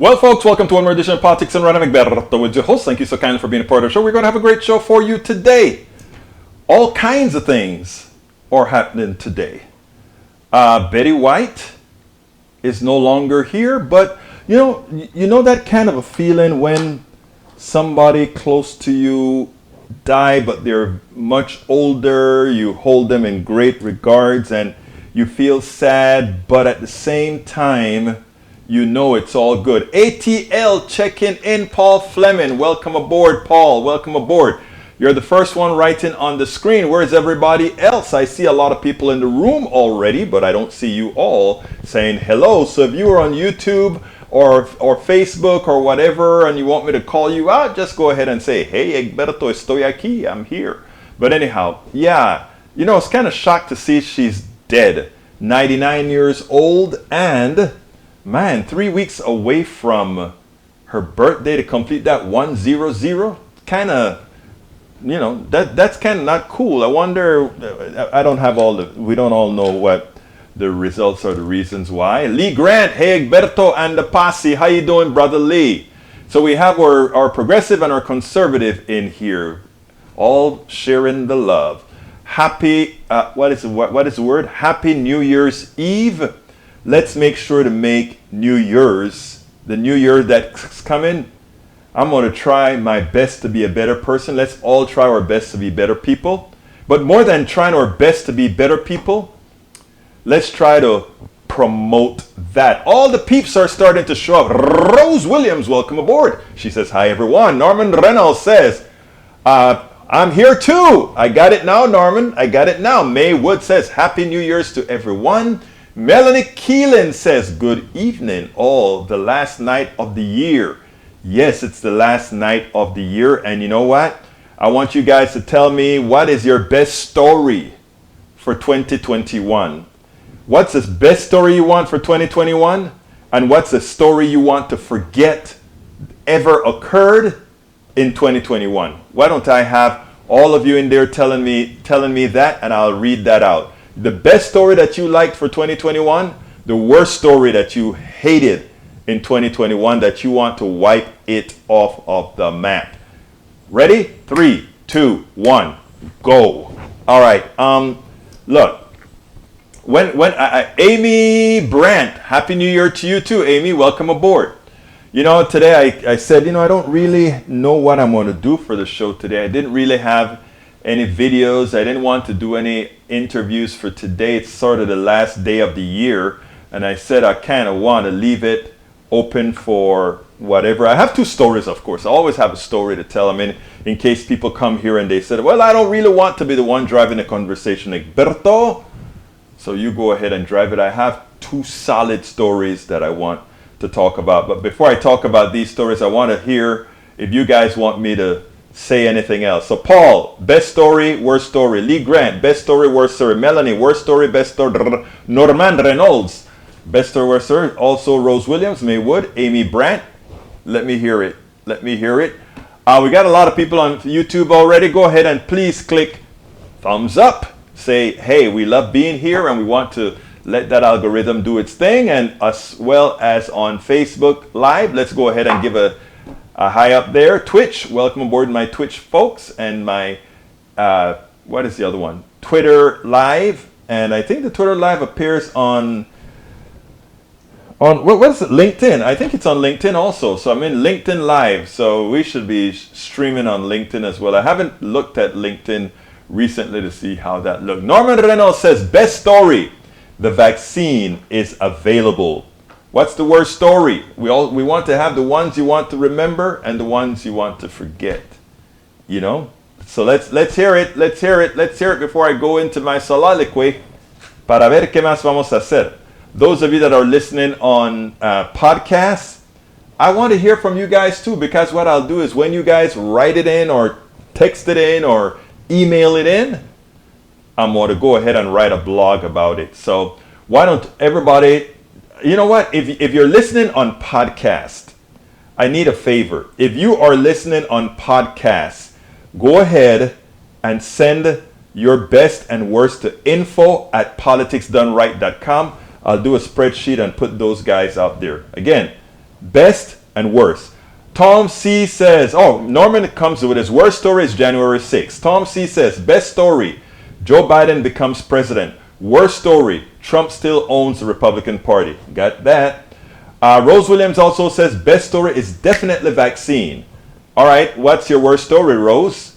Well, folks, welcome to one more edition of Politics and Run. I'm Egberto with your host. Thank you so kindly for being a part of the show. We're going to have a great show for you today. All kinds of things are happening today. Betty White is no longer here, but you know that kind of a feeling when somebody close to you die, but they're much older. You hold them in great regards, and you feel sad, but at the same time, you know it's all good. ATL checking in, Paul Fleming. Welcome aboard, Paul. Welcome aboard. You're the first one writing on the screen. Where's everybody else? I see a lot of people in the room already, but I don't see you all saying hello. So if you are on YouTube or Facebook or whatever, and you want me to call you out, just go ahead and say, hey, Egberto, estoy aquí. I'm here. But anyhow, yeah, I was kind of shocked to see she's dead. 99 years old, and man, 3 weeks away from her birthday to complete that 100. Kind of, that's kind of not cool. I wonder, we don't all know what the results or the reasons why. Lee Grant, hey, Egberto and the posse. How you doing, brother Lee? So we have our progressive and our conservative in here, all sharing the love. Happy, what is the word? Happy New Year's Eve. Let's make sure to make New Year's, the new year that's coming, I'm going to try my best to be a better person. Let's all try our best to be better people. But more than trying our best to be better people, let's try to promote that. All the peeps are starting to show up. Rose Williams, welcome aboard. She says, hi, everyone. Norman Reynolds says, I'm here too. I got it now, Norman. I got it now. May Wood says, happy New Year's to everyone. Melanie Keelan says, good evening, all. The last night of the year. Yes, it's the last night of the year. And you know what? I want you guys to tell me, what is your best story for 2021? What's the best story you want for 2021? And what's the story you want to forget ever occurred in 2021? Why don't I have all of you in there telling me that, and I'll read that out. The best story that you liked for 2021, the worst story that you hated in 2021 that you want to wipe it off of the map. Ready? 3, 2, 1, go. All right. Look, Amy Brandt, Happy New Year to you too, Amy. Welcome aboard. Today I said, I don't really know what I'm going to do for the show today. I didn't really have any videos. I didn't want to do any interviews for today. It's sort of the last day of the year, and I said I kind of want to leave it open for whatever. I have two stories, of course. I always have a story to tell them in case people come here and they said, well, I don't really want to be the one driving the conversation, Egberto. So you go ahead and drive it. I have two solid stories that I want to talk about. But before I talk about these stories, I want to hear if you guys want me to say anything else. So Paul, best story, worst story. Lee Grant, best story, worst story. Melanie, worst story, best story. Norman Reynolds, best story, worst story. Also Rose Williams, Maywood, Amy Brandt. Let me hear it. Let me hear it. We got a lot of people on YouTube already. Go ahead and please click thumbs up. Say, hey, we love being here and we want to let that algorithm do its thing. And as well as on Facebook Live, let's go ahead and give a hi up there. Twitch, welcome aboard my Twitch folks, and my what is the other one? Twitter Live, and I think the Twitter Live appears on what is it? LinkedIn. I think it's on LinkedIn also. So I'm in LinkedIn Live, so we should be streaming on LinkedIn as well. I haven't looked at LinkedIn recently to see how that looked. Norman Reynolds says, best story, the vaccine is available. What's the worst story? We want to have the ones you want to remember and the ones you want to forget. So let's hear it. Let's hear it before I go into my soliloquy. Para ver qué más vamos a hacer. Those of you that are listening on podcasts, I want to hear from you guys too, because what I'll do is when you guys write it in or text it in or email it in, I'm going to go ahead and write a blog about it. So why don't everybody, you know what? If you're listening on podcast, I need a favor. If you are listening on podcast, go ahead and send your best and worst to info@politicsdoneright.com. I'll do a spreadsheet and put those guys out there. Again, Best and worst. Tom C says, oh, Norman comes with his worst story is January 6th. Tom C says, best story, Joe Biden becomes president. Worst story, Trump still owns the Republican Party. Got that. Rose Williams also says, best story is definitely vaccine. All right, what's your worst story, Rose?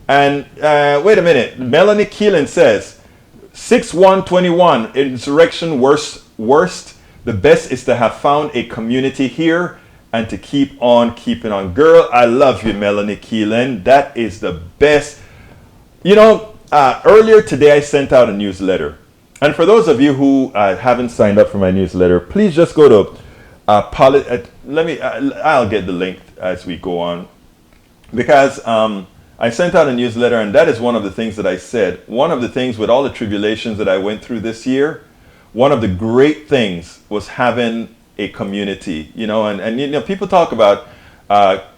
And wait a minute, Melanie Keelan says, 6/1/21, insurrection worst. The best is to have found a community here and to keep on keeping on. Girl, I love you, Melanie Keelan. That is the best. You know, earlier today I sent out a newsletter. And for those of you who haven't signed up for my newsletter, please just go to I'll get the link as we go on. Because I sent out a newsletter, and that is one of the things that I said. One of the things with all the tribulations that I went through this year, one of the great things was having a community, you know, and you know, people talk about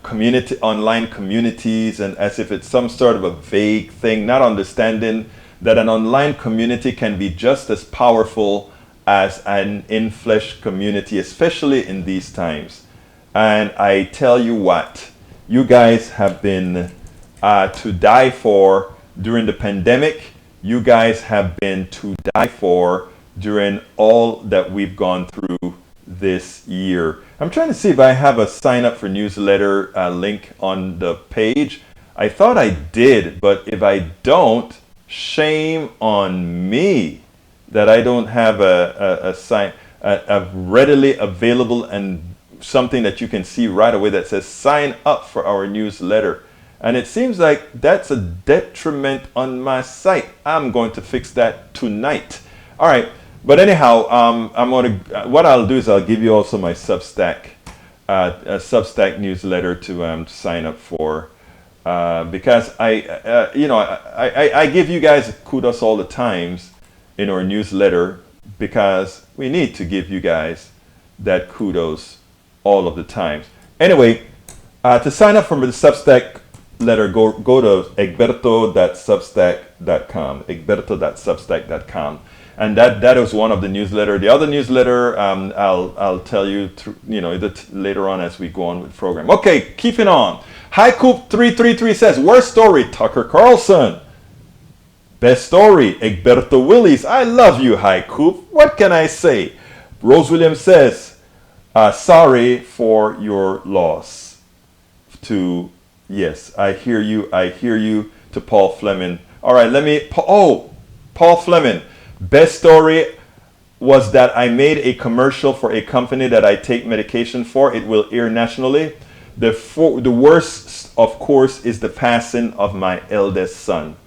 community, online communities, and as if it's some sort of a vague thing, not understanding that an online community can be just as powerful as an in-flesh community, especially in these times. And I tell you what, you guys have been to die for during the pandemic. You guys have been to die for during all that we've gone through this year. I'm trying to see if I have a sign up for newsletter link on the page. I thought I did, but if I don't, shame on me that I don't have a readily available and something that you can see right away that says sign up for our newsletter. And it seems like that's a detriment on my site. I'm going to fix that tonight. All right. But anyhow, what I'll do is I'll give you also my Substack, a Substack newsletter to sign up for, because I give you guys kudos all the times in our newsletter, because we need to give you guys that kudos all of the times. Anyway, to sign up for the Substack letter, go to egberto.substack.com, egberto.substack.com. And that is one of the newsletter. The other newsletter, I'll tell you, later on as we go on with the program. Okay, keeping on. Haiku333 says, worst story, Tucker Carlson. Best story, Egberto Willis. I love you, Haiku. What can I say? Rose Williams says, sorry for your loss. Yes, I hear you. To Paul Fleming. All right, Paul Fleming. Best story was that I made a commercial for a company that I take medication for. It will air nationally. The worst, of course, is the passing of my eldest son.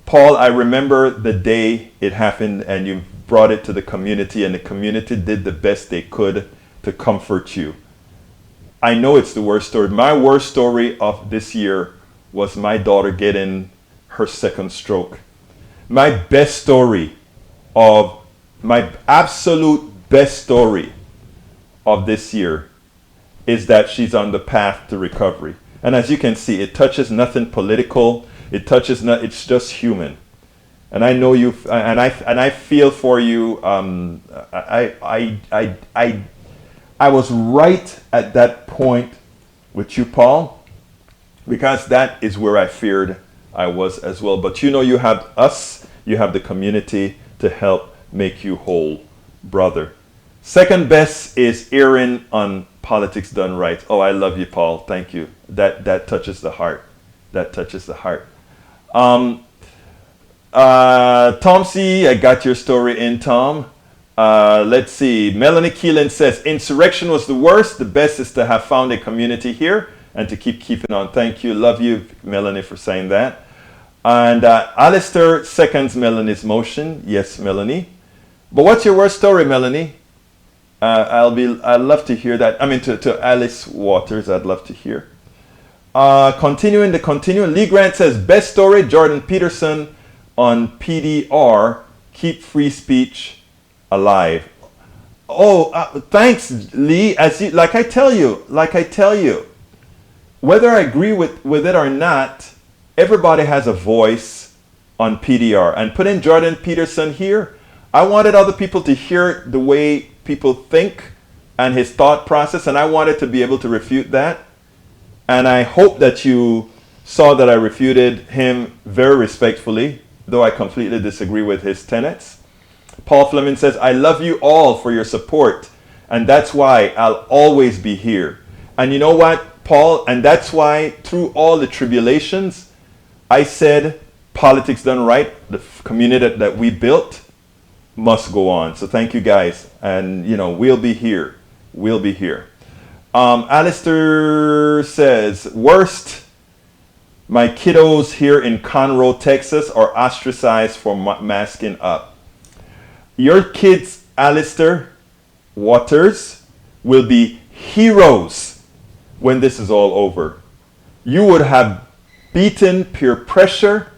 Paul, I remember the day it happened and you brought it to the community, and the community did the best they could to comfort you. I know it's the worst story. My worst story of this year was my daughter getting her second stroke. My absolute best story of this year is that she's on the path to recovery. And as you can see, it touches nothing political. It's just human. And I know you, and I feel for you. I was right at that point with you, Paul, because that is where I feared I was as well. But you have us, you have the community to help make you whole, brother. Second best is Aaron on Politics Done Right. Oh, I love you, Paul. Thank you. That touches the heart. That touches the heart. Tom C, I got your story in, Tom. Let's see. Melanie Keelan says, insurrection was the worst. The best is to have found a community here and to keeping on. Thank you. Love you, Melanie, for saying that. And Alistair seconds Melanie's motion. Yes, Melanie. But what's your worst story, Melanie? I'd love to hear that. I mean, to Alice Waters, I'd love to hear. Continuing. Lee Grant says, best story, Jordan Peterson on PDR, keep free speech alive. Oh, thanks, Lee. Like I tell you, whether I agree with it or not, everybody has a voice on PDR. And putting Jordan Peterson here, I wanted other people to hear the way people think and his thought process, and I wanted to be able to refute that. And I hope that you saw that I refuted him very respectfully, though I completely disagree with his tenets. Paul Fleming says, I love you all for your support, and that's why I'll always be here. And you know what, Paul? And that's why through all the tribulations, I said, Politics Done Right, the community that we built, must go on. So thank you guys. And, you know, we'll be here. We'll be here. Alistair says, worst, my kiddos here in Conroe, Texas are ostracized for masking up. Your kids, Alistair Waters, will be heroes when this is all over. You would have beaten peer pressure,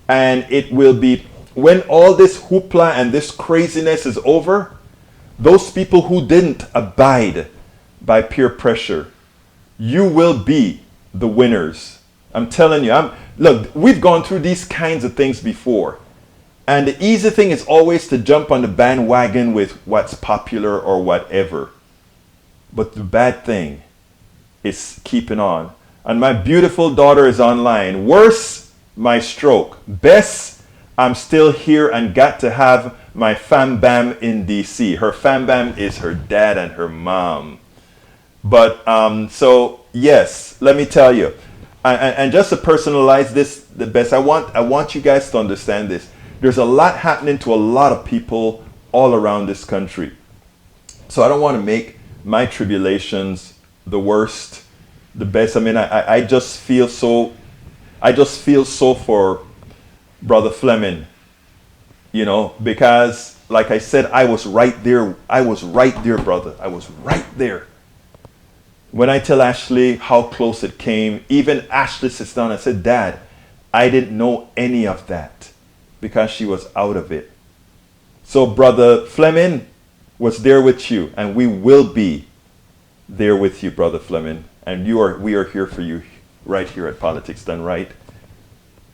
and it will be, when all this hoopla and this craziness is over, those people who didn't abide by peer pressure, you will be the winners. I'm telling you, look, we've gone through these kinds of things before. And the easy thing is always to jump on the bandwagon with what's popular or whatever. But the bad thing is keeping on. And my beautiful daughter is online. Worse, my stroke. Best, I'm still here and got to have my fam bam in DC. Her fam bam is her dad and her mom. But so yes, let me tell you, and just to personalize this the best, I want you guys to understand this. There's a lot happening to a lot of people all around this country. So I don't want to make my tribulations the worst, the best. I mean, I just feel so for Brother Fleming, you know, because like I said, I was right there. I was right there, brother. I was right there. When I tell Ashley how close it came, even Ashley sits down and said, Dad, I didn't know any of that because she was out of it. So Brother Fleming was there with you, and we will be there with you, Brother Fleming. And we are here for you right here at Politics Done Right.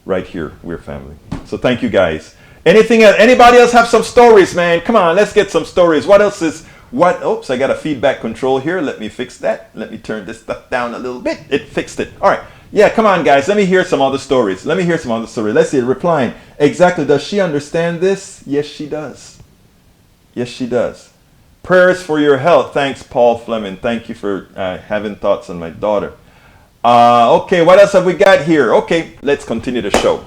Right here, we're family. So thank you guys. Anything else? Anybody else have some stories, man? Come on, let's get some stories. What else is... Oops, I got a feedback control here. Let me fix that. Let me turn this stuff down a little bit. It fixed it. All right. Yeah, come on, guys. Let me hear some other stories. Let's see. Replying. Exactly. Does she understand this? Yes, she does. Yes, she does. Prayers for your health. Thanks, Paul Fleming. Thank you for having thoughts on my daughter. Okay, what else have we got here? Okay, let's continue the show.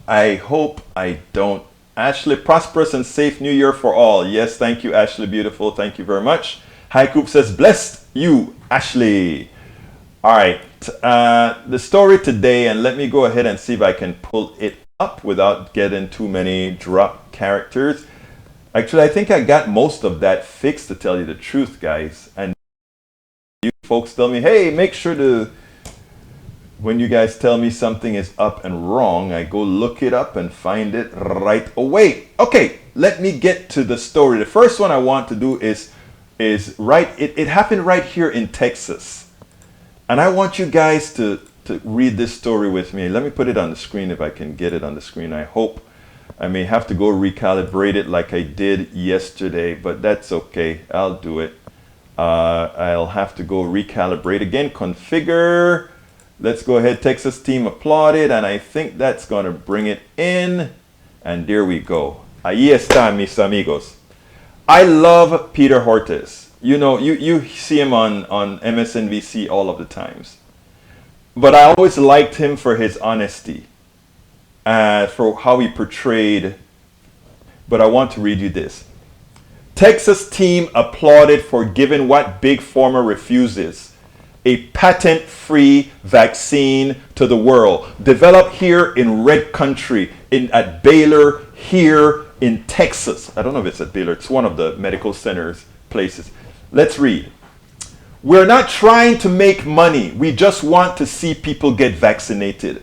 I hope I don't. Ashley, prosperous and safe New Year for all. Yes, thank you, Ashley. Beautiful. Thank you very much. Haikoop says, bless you, Ashley. All right. The story today, and let me go ahead and see if I can pull it up without getting too many drop characters. Actually, I think I got most of that fixed, to tell you the truth, guys. And you folks tell me, hey, make sure to... When you guys tell me something is up and wrong, I go look it up and find it right away. Okay, let me get to the story. The first one I want to do is it happened right here in Texas. And I want you guys to read this story with me. Let me put it on the screen if I can get it on the screen. I hope I may have to go recalibrate it like I did yesterday, but that's okay. I'll do it. I'll have to go recalibrate again. Configure. Let's go ahead. Texas team applauded, and I think that's going to bring it in. And there we go. Ahí está, mis amigos. I love Peter Hortes. You know, you see him on MSNBC all of the times. But I always liked him for his honesty, for how he portrayed. But I want to read you this. Texas team applauded for giving what Big Pharma refuses: a patent-free vaccine to the world, developed here in Red Country, at Baylor, here in Texas. I don't know if it's at Baylor. It's one of the medical centers places. Let's read. We're not trying to make money. We just want to see people get vaccinated.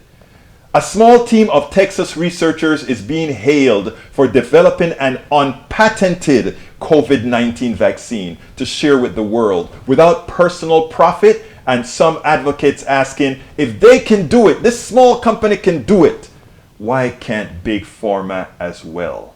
A small team of Texas researchers is being hailed for developing an unpatented COVID-19 vaccine to share with the world without personal profit, and some advocates asking, if they can do it, this small company can do it, why can't Big Pharma as well?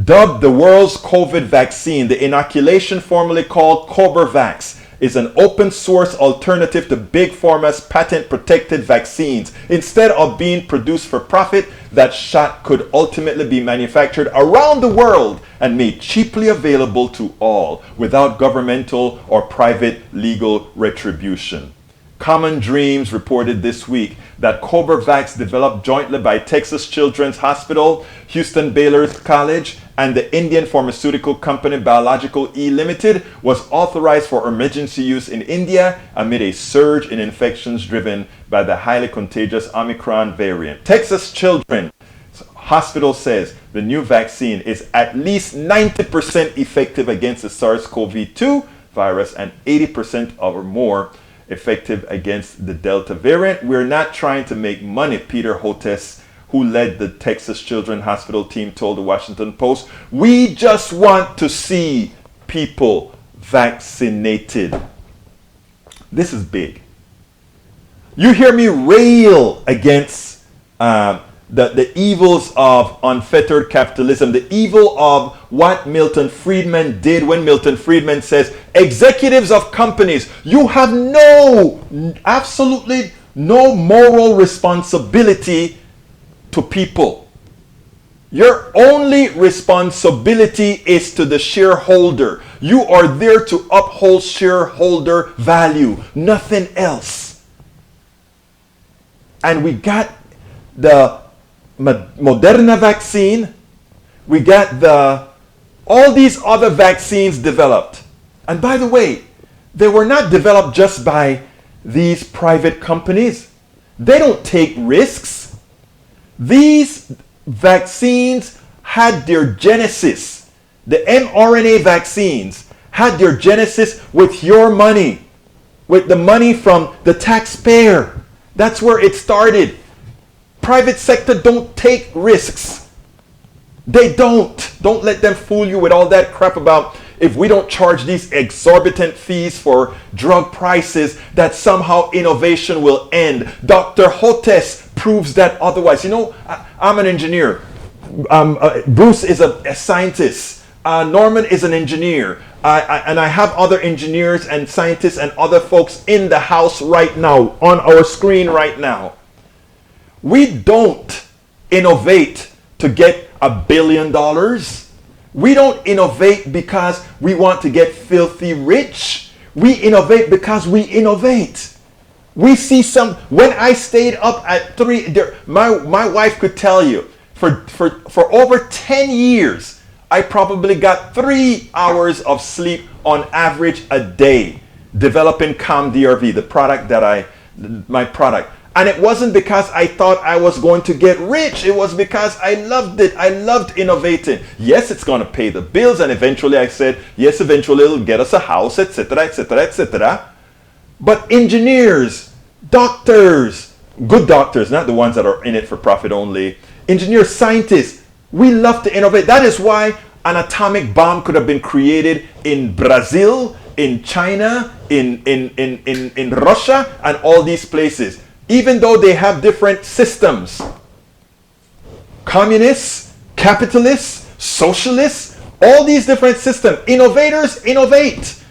Dubbed the world's COVID vaccine, the inoculation formerly called CoberVax is an open source alternative to Big Pharma's patent protected vaccines. Instead of being produced for profit, that shot could ultimately be manufactured around the world and made cheaply available to all without governmental or private legal retribution. Common Dreams reported this week that CoberVax, developed jointly by Texas Children's Hospital, Houston Baylor College, and the Indian pharmaceutical company Biological E Limited, was authorized for emergency use in India amid a surge in infections driven by the highly contagious Omicron variant. Texas Children's Hospital says the new vaccine is at least 90% effective against the SARS-CoV-2 virus and 80% or more effective against the Delta variant. We're not trying to make money, Peter Hotez, who led the Texas Children's Hospital team, told the Washington Post. We just want to see people vaccinated. This is big. You hear me rail against the evils of unfettered capitalism, the evil of what Milton Friedman did when Milton Friedman says, executives of companies, you have absolutely no moral responsibility to people. Your only responsibility is to the shareholder. You are there to uphold shareholder value, nothing else. And we got the Moderna vaccine, we got all these other vaccines developed. And by the way, they were not developed just by these private companies. They don't take risks. These vaccines had their genesis. The mRNA vaccines had their genesis with your money, with the money from the taxpayer. That's where it started. Private sector don't take risks. They don't. Don't let them fool you with all that crap about if we don't charge these exorbitant fees for drug prices that somehow innovation will end. Dr. Hotez proves that otherwise. You know, I'm an engineer. Bruce is a scientist. Norman is an engineer. And I have other engineers and scientists and other folks in the house right now, on our screen right now. We don't innovate to get $1 billion. We don't innovate because we want to get filthy rich. We innovate because we innovate. We see when I stayed up at 3, my wife could tell you, for over 10 years, I probably got 3 hours of sleep on average a day, developing ComDRV, the product my product. And it wasn't because I thought I was going to get rich. It was because I loved it. I loved innovating. Yes, it's going to pay the bills. And eventually I said, yes, eventually it'll get us a house, etc., etc., etc. But engineers, doctors, good doctors, not the ones that are in it for profit only, engineers, scientists, we love to innovate. That is why an atomic bomb could have been created in Brazil, in China, in Russia, and all these places. Even though they have different systems. Communists, capitalists, socialists, all these different systems. Innovators innovate.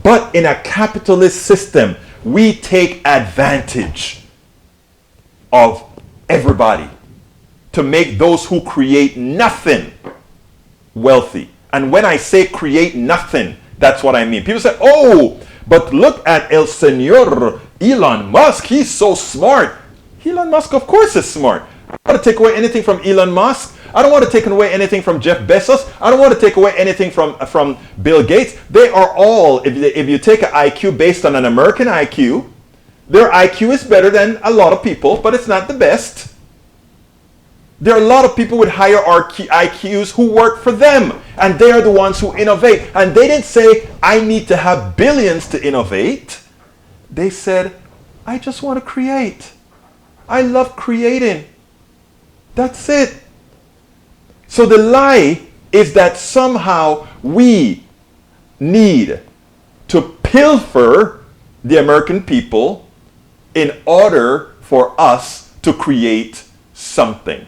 But in a capitalist system, we take advantage of everybody to make those who create nothing wealthy. And when I say create nothing, that's what I mean. People say, oh, but look at El Señor Elon Musk. He's so smart. Elon Musk, of course, is smart. I don't want to take away anything from Elon Musk. I don't want to take away anything from Jeff Bezos. I don't want to take away anything from Bill Gates. They are all, if you take an IQ based on an American IQ, their IQ is better than a lot of people, but it's not the best. There are a lot of people with higher IQs who work for them, and they are the ones who innovate. And they didn't say, I need to have billions to innovate. They said, I just want to create. I love creating. That's it. So the lie is that somehow we need to pilfer the American people in order for us to create something.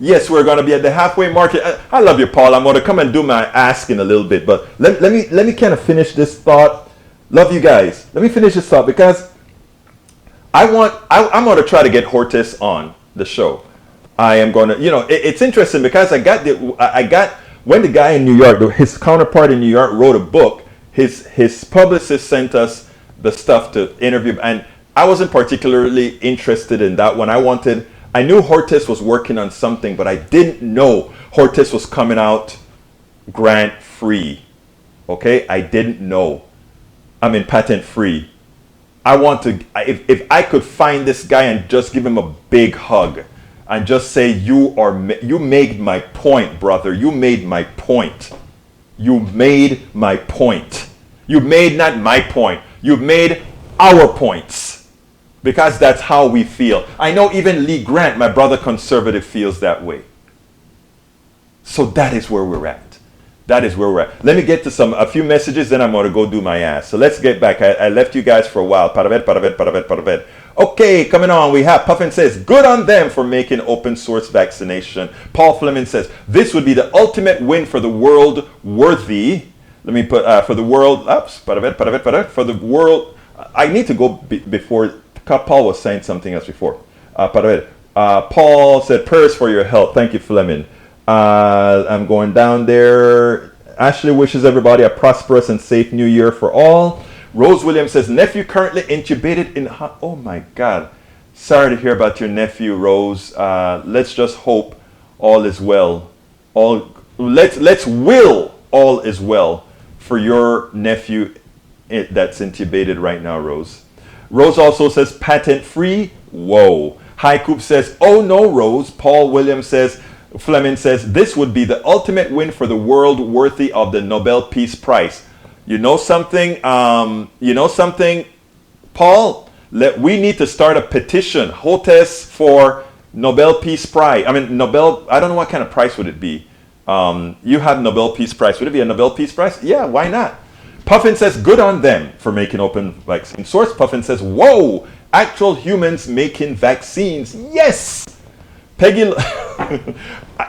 Yes, we're going to be at the halfway mark. I love you, Paul. I'm going to come and do my ask in a little bit, but let me kind of finish this thought. Love you guys. Let me finish this thought because I'm going to try to get Hortis on the show. I am going to, it's interesting because I got when the guy in New York, his counterpart in New York, wrote a book. His publicist sent us the stuff to interview, and I wasn't particularly interested in that one. I knew Hortis was working on something, but I didn't know Hortis was coming out grant free. Okay, I didn't know. I mean patent free. If I could find this guy and just give him a big hug and just say, you made my point, brother. You made my point. You made my point. You made not my point. You made our points. Because that's how we feel. I know even Lee Grant, my brother conservative, feels that way. So that is where we're at. That is where we're at. Let me get to a few messages, then I'm going to go do my ass. So let's get back. I left you guys for a while. Paravet. Okay, coming on. We have Puffin says, good on them for making open source vaccination. Paul Fleming says, this would be the ultimate win for the world worthy. Let me put, for the world, for the world. I need to go before, Paul was saying something else before. Paul said, prayers for your health. Thank you, Fleming. I'm going down there. Ashley wishes everybody a prosperous and safe new year for all. Rose Williams says, nephew currently intubated in... Oh my God. Sorry to hear about your nephew, Rose. Let's just hope all is well. Let's will all is well for your nephew that's intubated right now, Rose. Rose also says, patent free. Whoa. Hi Coop says, oh no, Rose. Paul Williams says, Fleming says, this would be the ultimate win for the world worthy of the Nobel Peace Prize. You know something, Paul? We need to start a petition, HOTES for Nobel Peace Prize. I mean, Nobel, I don't know what kind of prize would it be. You have Nobel Peace Prize. Would it be a Nobel Peace Prize? Yeah, why not? Puffin says, good on them for making open vaccine source. Puffin says, whoa, actual humans making vaccines. Yes! Peggy,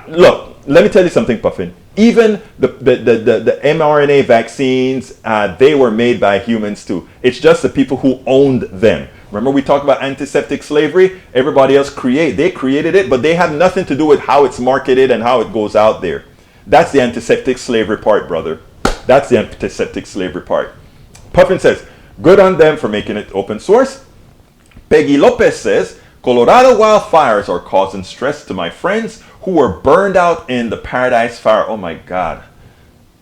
look, let me tell you something, Puffin. Even the mRNA vaccines, they were made by humans too. It's just the people who owned them. Remember we talked about antiseptic slavery? Everybody else they created it, but they have nothing to do with how it's marketed and how it goes out there. That's the antiseptic slavery part, brother. That's the antiseptic slavery part. Puffin says, good on them for making it open source. Peggy Lopez says, Colorado wildfires are causing stress to my friends who were burned out in the Paradise Fire. Oh my God.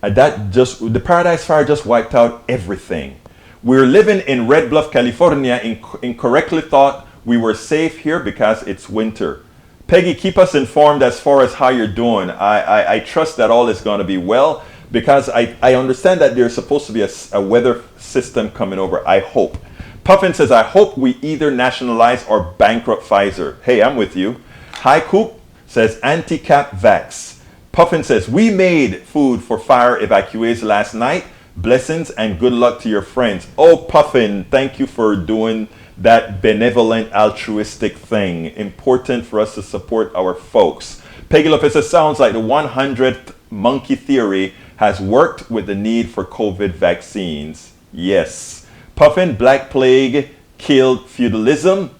The Paradise Fire just wiped out everything. We're living in Red Bluff, California, incorrectly thought we were safe here because it's winter. Peggy, keep us informed as far as how you're doing. I trust that all is going to be well because I understand that there's supposed to be a weather system coming over. I hope. Puffin says, I hope we either nationalize or bankrupt Pfizer. Hey, I'm with you. Hi Coop says, anti-cap vax. Puffin says, we made food for fire evacuees last night. Blessings and good luck to your friends. Oh, Puffin, thank you for doing that benevolent, altruistic thing. Important for us to support our folks. Peggy Lopez says, sounds like the 100th monkey theory has worked with the need for COVID vaccines. Yes. Puffin, Black Plague killed feudalism.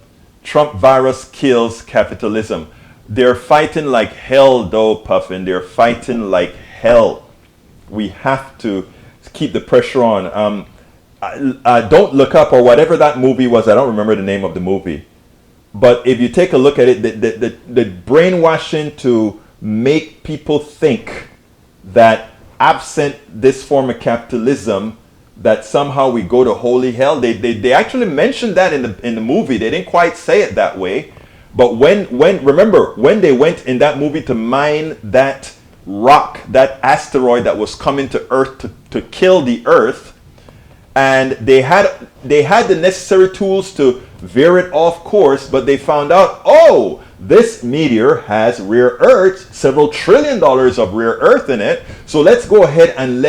Trump virus kills capitalism. They're fighting like hell though, Puffin. They're fighting like hell. We have to keep the pressure on. Don't Look Up or whatever that movie was. I don't remember the name of the movie. But if you take a look at it, the brainwashing to make people think that absent this form of capitalism, that somehow we go to holy hell. They actually mentioned that in the movie. They didn't quite say it that way. But remember when they went in that movie to mine that rock, that asteroid that was coming to Earth to kill the Earth, and they had the necessary tools to veer it off course, but they found out, oh, this meteor has rare earth, several $1 trillion of rare earth in it. So let's go ahead and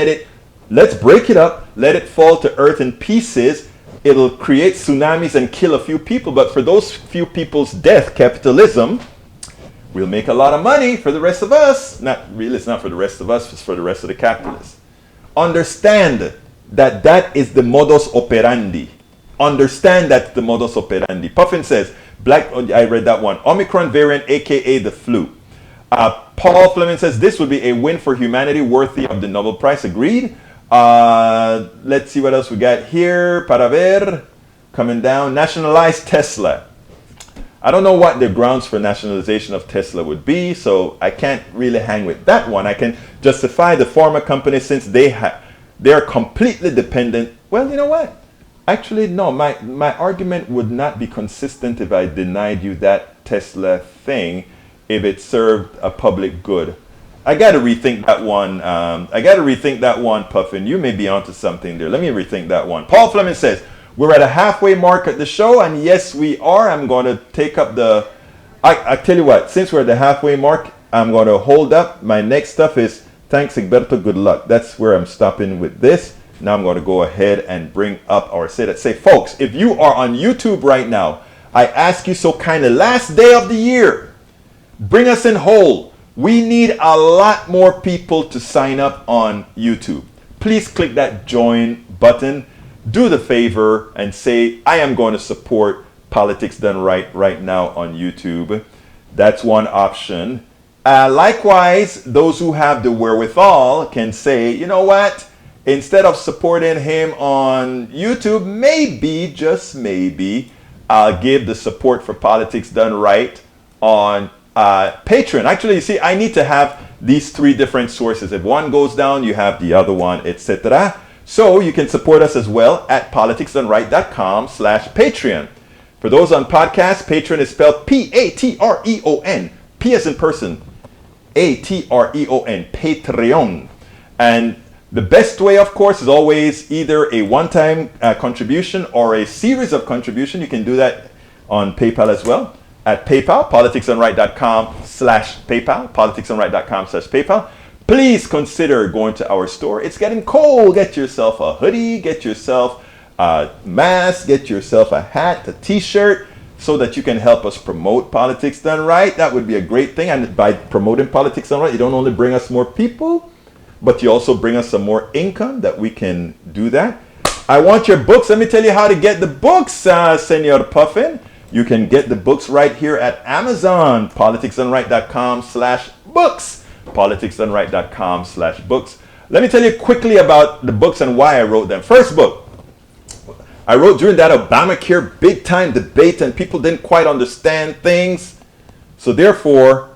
let's break it up, let it fall to earth in pieces. It'll create tsunamis and kill a few people. But for those few people's death, capitalism, We'll make a lot of money for the rest of us. Not really, it's not for the rest of us, it's for the rest of the capitalists. Understand that that is the modus operandi. Understand that's the modus operandi. Puffin says, I read that one. Omicron variant, aka the flu. Paul Fleming says, this would be a win for humanity worthy of the Nobel Prize. Agreed. Let's see what else we got here. Para ver. Coming down. Nationalize Tesla. I don't know what the grounds for nationalization of Tesla would be, so I can't really hang with that one. I can justify the pharma company since they're completely dependent. Well, you know what? Actually, no. My argument would not be consistent if I denied you that Tesla thing if it served a public good. I got to rethink that one. Puffin. You may be onto something there. Let me rethink that one. Paul Fleming says, we're at a halfway mark at the show, and yes, we are. I'm going to take up I tell you what, since we're at the halfway mark, I'm going to hold up. My next stuff is, thanks, Egberto, good luck. That's where I'm stopping with this. Now I'm going to go ahead and bring up or say, folks, if you are on YouTube right now, I ask you so kind of, last day of the year, bring us in whole. We need a lot more people to sign up on YouTube. Please click that join button. Do the favor and say, I am going to support Politics Done right now on YouTube. That's one option. Likewise, those who have the wherewithal can say, you know what? Instead of supporting him on YouTube, maybe, just maybe, I'll give the support for Politics Done Right on Patreon. Actually, you see, I need to have these three different sources. If one goes down, you have the other one, etc. So you can support us as well at politicsdoneright.com/Patreon. For those on podcast, Patreon is spelled Patreon. P as in person. Atreon. Patreon. And the best way, of course, is always either a one-time contribution or a series of contribution. You can do that on PayPal as well. At PayPal, politicsdoneright.com/PayPal. Politicsdoneright.com/PayPal. Please consider going to our store. It's getting cold. Get yourself a hoodie, get yourself a mask, get yourself a hat, a t-shirt, so that you can help us promote Politics Done Right. That would be a great thing. And by promoting Politics Done Right, you don't only bring us more people, but you also bring us some more income that we can do that. I want your books. Let me tell you how to get the books, Senor Puffin. You can get the books right here at Amazon, politicsdoneright.com/books. politicsdoneright.com/books. Let me tell you quickly about the books and why I wrote them. First book, I wrote during that Obamacare big time debate and people didn't quite understand things. So therefore,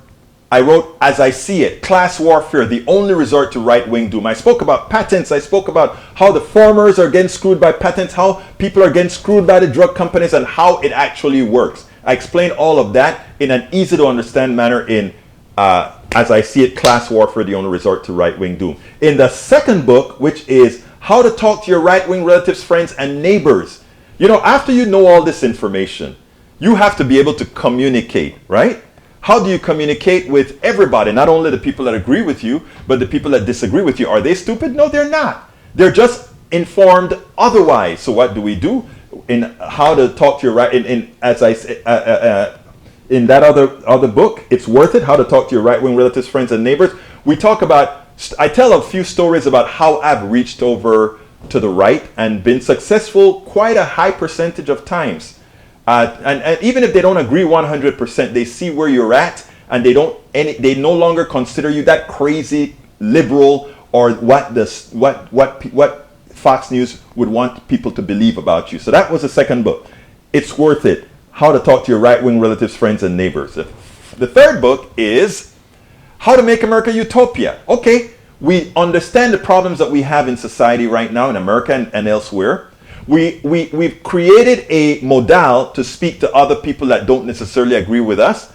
I wrote As I See It, Class Warfare, the Only Resort to Right-Wing Doom. I spoke about patents. I spoke about how the farmers are getting screwed by patents, how people are getting screwed by the drug companies, and how it actually works. I explained all of that in an easy to understand manner in As I See It, Class Warfare, the Only Resort to Right-Wing Doom. In the second book, which is How to Talk to Your Right-Wing Relatives, Friends, and Neighbors. You know, after you know all this information, you have to be able to communicate, right? How do you communicate with everybody? Not only the people that agree with you, but the people that disagree with you. Are they stupid? No, they're not. They're just informed otherwise. So what do we do? In How to Talk to Your Right, as I say, in that other book, It's Worth It, How to Talk to Your Right-Wing Relatives, Friends, and Neighbors. We talk about, I tell a few stories about how I've reached over to the right and been successful quite a high percentage of times. And even if they don't agree 100%, they see where you're at, and they no longer consider you that crazy liberal or what Fox News would want people to believe about you. So that was the second book. It's Worth It, How to Talk to Your Right-Wing Relatives, Friends, and Neighbors. The third book is How to Make America Utopia. Okay, we understand the problems that we have in society right now in America and elsewhere. We've created a modal to speak to other people that don't necessarily agree with us.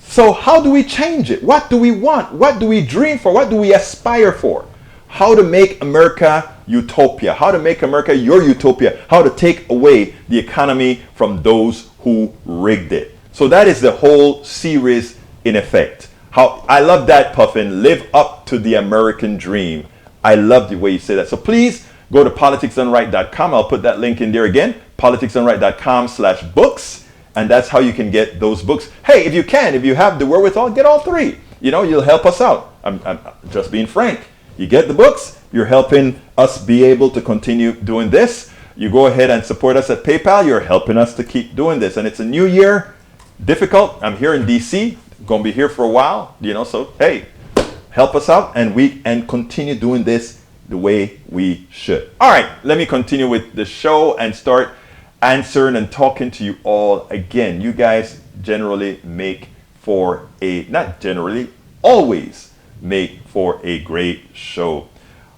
So how do we change it? What do we want? What do we dream for? What do we aspire for? How to make America utopia. How to make America your utopia. How to take away the economy from those who rigged it. So that is the whole series in effect. I love that, Puffin. Live up to the American dream. I love the way you say that. So please go to politicsdoneright.com. I'll put that link in there again. politicsdoneright.com/books. And that's how you can get those books. Hey, if you have the wherewithal, get all three. You'll help us out. I'm just being frank. You get the books, you're helping us be able to continue doing this. You go ahead and support us at PayPal, you're helping us to keep doing this. And it's a new year, difficult. I'm here in DC, gonna be here for a while, so hey, help us out and continue doing this the way we should. All right, let me continue with the show and start answering and talking to you all again. You guys generally make for not generally, always make for a great show.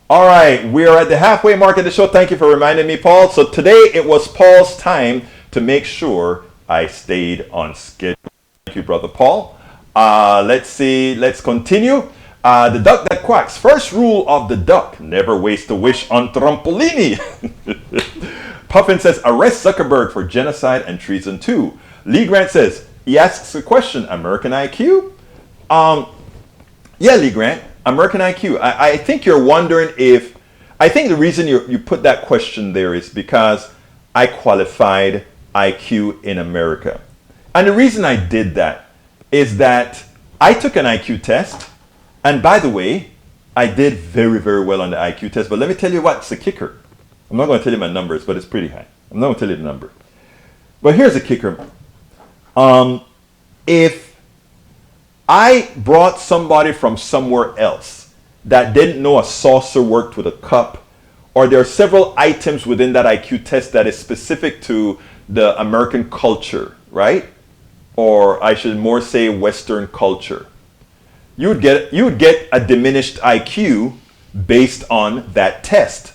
All right, we are at the halfway mark of the show. Thank you for reminding me, Paul. So today it was Paul's time to make sure I stayed on schedule. Thank you, Brother Paul. Let's see, let's continue. The duck that quacks. First rule of the duck, never waste a wish on trampolini. Puffin says, arrest Zuckerberg for genocide and treason too. Lee Grant says, he asks a question, American IQ? Yeah, Lee Grant, American IQ. I think you're wondering I think the reason you put that question there is because I qualified IQ in America. And the reason I did that is that I took an IQ test. And by the way, I did very, very well on the IQ test. But let me tell you what's the kicker. I'm not going to tell you my numbers, but it's pretty high. I'm not going to tell you the number. But here's the kicker. If I brought somebody from somewhere else that didn't know a saucer worked with a cup, or there are several items within that IQ test that is specific to the American culture, right? Or I should more say Western culture. You would get a diminished IQ based on that test.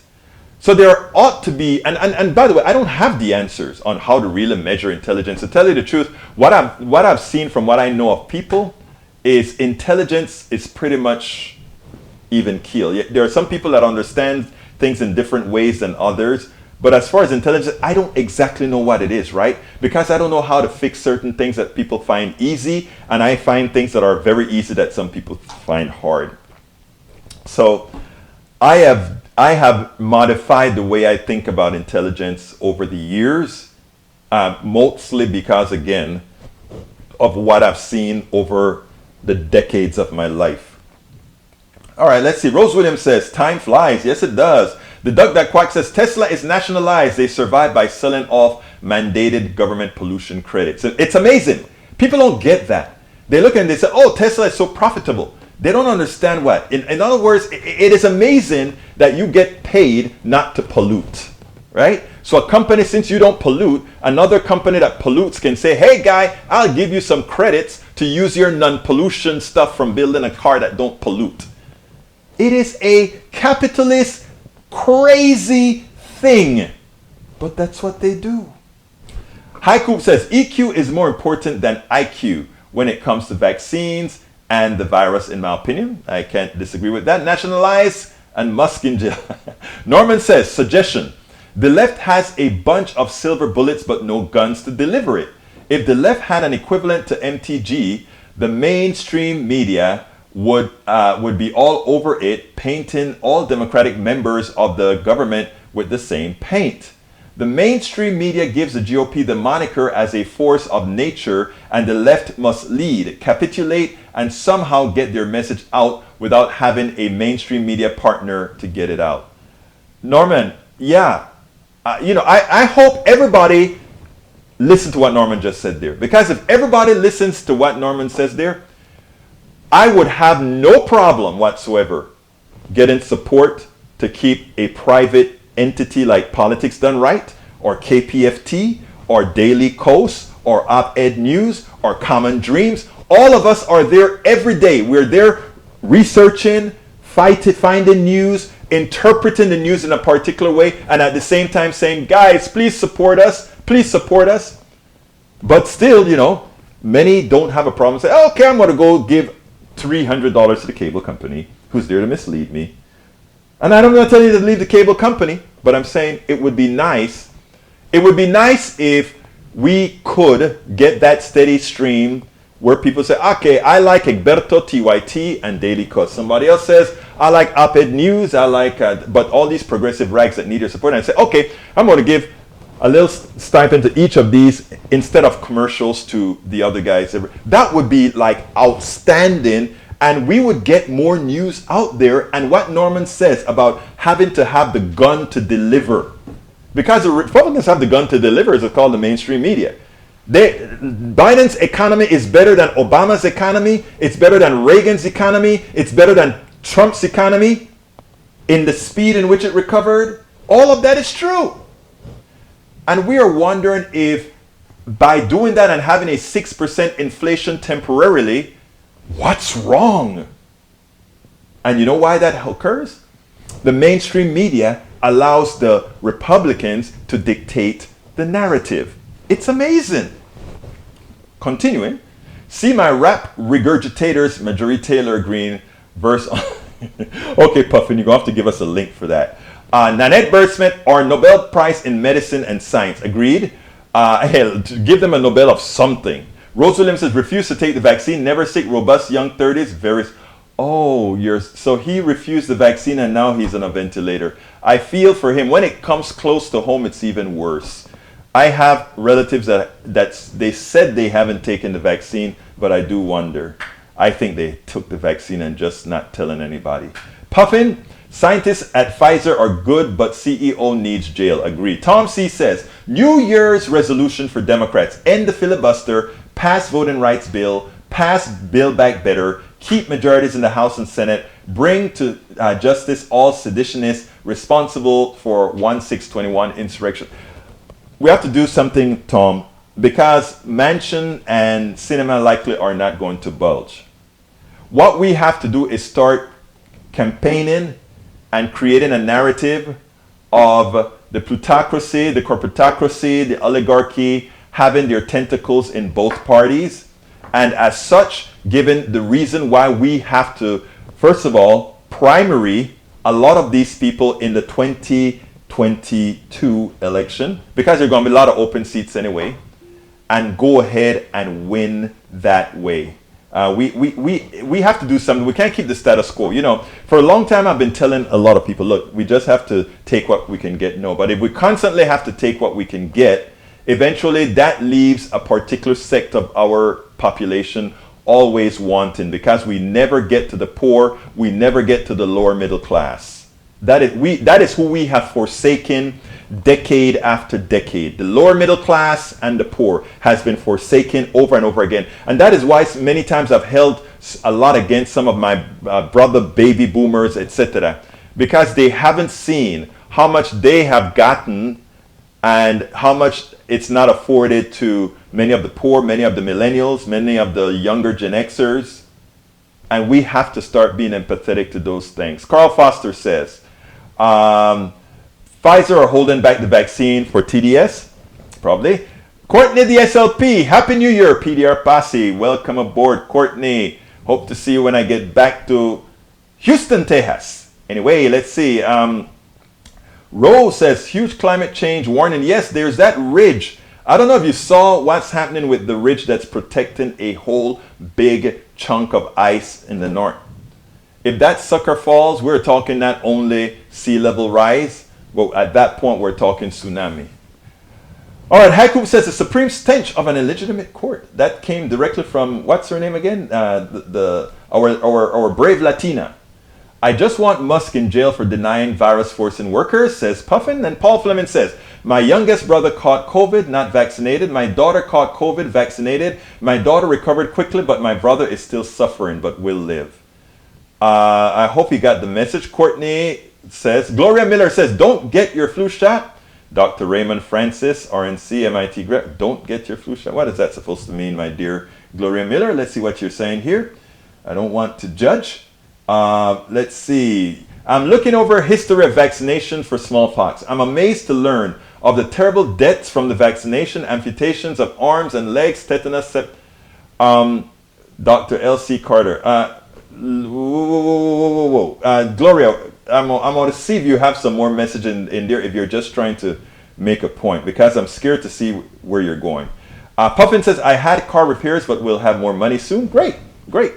So there ought to be, and by the way, I don't have the answers on how to really measure intelligence. To tell you the truth, what I've seen from what I know of people is intelligence is pretty much even keel. There are some people that understand things in different ways than others, but as far as intelligence, I don't exactly know what it is, right? Because I don't know how to fix certain things that people find easy, and I find things that are very easy that some people find hard. So I have modified the way I think about intelligence over the years, mostly because, again, of what I've seen over the decades of my life. All right, let's see. Rose Williams says, time flies. Yes, it does. The duck that quacks says, Tesla is nationalized. They survive by selling off mandated government pollution credits. It's amazing. People don't get that. They look and they say, oh, Tesla is so profitable. They don't understand what. In other words, it is amazing that you get paid not to pollute, right? So a company, since you don't pollute, another company that pollutes can say, hey guy, I'll give you some credits to use your non-pollution stuff from building a car that don't pollute. It is a capitalist, crazy thing, but that's what they do. Haiku says, EQ is more important than IQ when it comes to vaccines and the virus, in my opinion. I can't disagree with that. Nationalize and Musk in jail. Norman says, suggestion. The left has a bunch of silver bullets but no guns to deliver it. If the left had an equivalent to MTG, the mainstream media would be all over it, painting all Democratic members of the government with the same paint. The mainstream media gives the GOP the moniker as a force of nature, and the left must lead, capitulate, and somehow get their message out without having a mainstream media partner to get it out. Norman, yeah, I hope everybody listen to what Norman just said there. Because if everybody listens to what Norman says there, I would have no problem whatsoever getting support to keep a private entity like Politics Done Right, or KPFT, or Daily Kos, or Op-Ed News, or Common Dreams. All of us are there every day. We're there researching, finding news, interpreting the news in a particular way, and at the same time saying, guys, please support us. Please support us. But still, many don't have a problem saying, okay, I'm going to go give $300 to the cable company who's there to mislead me. And I'm not telling you to leave the cable company, but I'm saying it would be nice. It would be nice if we could get that steady stream where people say, okay, I like Egberto, TYT, and Daily Kos. Somebody else says, I like Op-Ed News, I like, but all these progressive rags that need your support. And I say, okay, I'm going to give a little stipend to each of these instead of commercials to the other guys. That would be like outstanding, and we would get more news out there. And what Norman says about having to have the gun to deliver, because the Republicans have the gun to deliver, is called the mainstream media. Biden's economy is better than Obama's economy. It's better than Reagan's economy. It's better than Trump's economy in the speed in which it recovered. All of that is true. And we are wondering if by doing that and having a 6% inflation temporarily, what's wrong? And you know why that occurs? The mainstream media allows the Republicans to dictate the narrative. It's amazing. Continuing, see my rap regurgitators, Marjorie Taylor Greene, verse. Okay, Puffin, you're going to have to give us a link for that. Nanette Birdsmith, our Nobel Prize in Medicine and Science. Agreed? Hell, give them a Nobel of something. Rose Williams says, refuse to take the vaccine, never sick, robust, young 30s, very... Oh, so he refused the vaccine and now he's on a ventilator. I feel for him. When it comes close to home, it's even worse. I have relatives that they said they haven't taken the vaccine, but I do wonder. I think they took the vaccine and just not telling anybody. Puffin, scientists at Pfizer are good, but CEO needs jail. Agree. Tom C says, New Year's resolution for Democrats, end the filibuster, pass voting rights bill, pass Build Back Better, keep majorities in the House and Senate, bring to justice all seditionists responsible for 1621 insurrection. We have to do something, Tom, because Manchin and Sinema likely are not going to budge. What we have to do is start campaigning and creating a narrative of the plutocracy, the corporatocracy, the oligarchy having their tentacles in both parties. And as such, given the reason why we have to, first of all, primary a lot of these people in the 2022 election, because there are going to be a lot of open seats anyway, and go ahead and win that way. We have to do something. We can't keep the status quo. You know, for a long time I've been telling a lot of people, look, we just have to take what we can get. No, but if we constantly have to take what we can get, eventually that leaves a particular sect of our population always wanting, because we never get to the poor, we never get to the lower middle class. That is who we have forsaken decade after decade. The lower middle class and the poor has been forsaken over and over again. And that is why many times I've held a lot against some of my brother baby boomers, etc. Because they haven't seen how much they have gotten and how much it's not afforded to many of the poor, many of the millennials, many of the younger Gen Xers. And we have to start being empathetic to those things. Carl Foster says, Pfizer are holding back the vaccine for TDS, probably. Courtney, the SLP, Happy New Year, PDR Posse. Welcome aboard, Courtney. Hope to see you when I get back to Houston, Texas. Anyway, let's see. Rose says, huge climate change warning. Yes, there's that ridge. I don't know if you saw what's happening with the ridge that's protecting a whole big chunk of ice in the north. If that sucker falls, we're talking not only sea level rise, but at that point we're talking tsunami. All right, Haikub says the supreme stench of an illegitimate court. That came directly from, what's her name again? Our brave Latina. I just want Musk in jail for denying virus forcing workers, says Puffin. And Paul Fleming says, my youngest brother caught COVID, not vaccinated. My daughter caught COVID, vaccinated. My daughter recovered quickly, but my brother is still suffering, but will live. I hope you got the message. Courtney says, Gloria Miller says, don't get your flu shot. Dr. Raymond Francis, RNC, MIT, don't get your flu shot. What is that supposed to mean, my dear Gloria Miller? Let's see what you're saying here. I don't want to judge. Let's see. I'm looking over history of vaccination for smallpox. I'm amazed to learn of the terrible deaths from the vaccination, amputations of arms and legs, tetanus. Dr. L.C. Carter. Gloria, I'm going to see if you have some more message in there if you're just trying to make a point, because I'm scared to see where you're going. Puffin says, I had car repairs, but we'll have more money soon. Great, great.